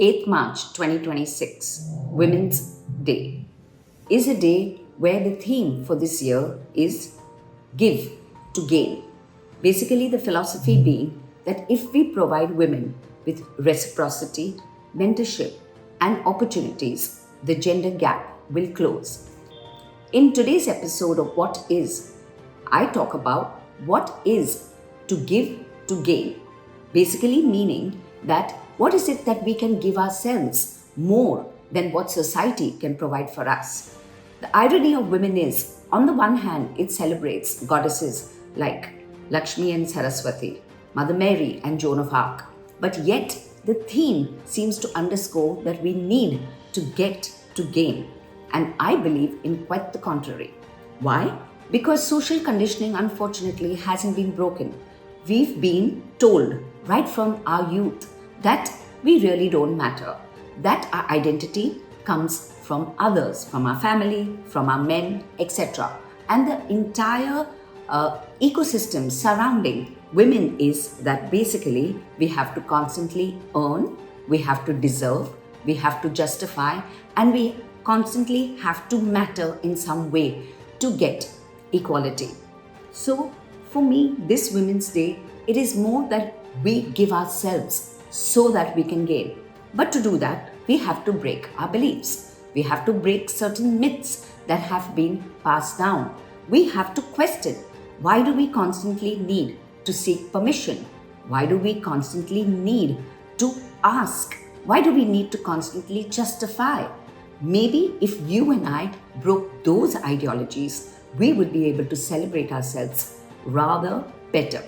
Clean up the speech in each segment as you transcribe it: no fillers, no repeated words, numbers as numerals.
8th March 2026, Women's Day, is a day where the theme for this year is give to gain. Basically, the philosophy being that if we provide women with reciprocity, mentorship, and opportunities, the gender gap will close. In today's episode of What Is, I talk about what is to give to gain. Basically, meaning that what is it that we can give ourselves more than what society can provide for us. The irony of women is, on the one hand, it celebrates goddesses like Lakshmi and Saraswati, Mother Mary and Joan of Arc. But yet, the theme seems to underscore that we need to get to gain. And I believe in quite the contrary. Why? Because social conditioning, unfortunately, hasn't been broken. We've been told right from our youth that we really don't matter, that our identity comes from others, from our family, from our men, etc. And the entire ecosystem surrounding women is that basically we have to constantly earn, we have to deserve, we have to justify, and we constantly have to matter in some way to get equality. So for me, this Women's Day, it is more that we give ourselves so that we can gain. But to do that, we have to break our beliefs. We have to break certain myths that have been passed down. We have to question, why do we constantly need to seek permission? Why do we constantly need to ask? Why do we need to constantly justify? Maybe if you and I broke those ideologies, we would be able to celebrate ourselves rather better.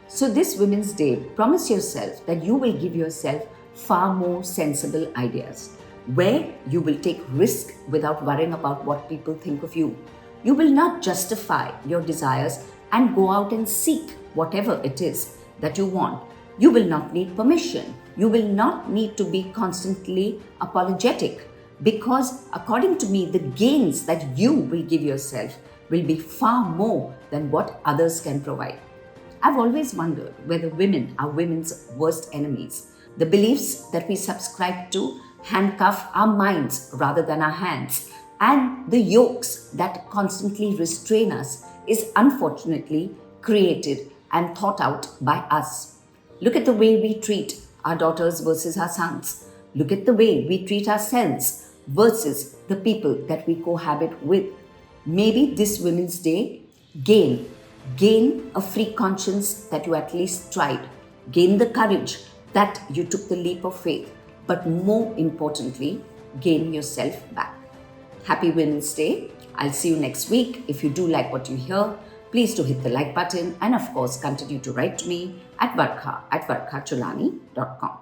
So this Women's Day, promise yourself that you will give yourself far more sensible ideas, where you will take risk without worrying about what people think of you. You will not justify your desires and go out and seek whatever it is that you want. You will not need permission. You will not need to be constantly apologetic, because according to me, the gains that you will give yourself will be far more than what others can provide. I've always wondered whether women are women's worst enemies. The beliefs that we subscribe to handcuff our minds rather than our hands, and the yokes that constantly restrain us is unfortunately created and thought out by us. Look at the way we treat our daughters versus our sons. Look at the way we treat ourselves versus the people that we cohabit with. Maybe this Women's Day, gain a free conscience that you at least tried. Gain the courage that you took the leap of faith. But more importantly, gain yourself back. Happy Women's Day. I'll see you next week. If you do like what you hear, please do hit the like button, and of course continue to write to me at varkha@varkhacholani.com.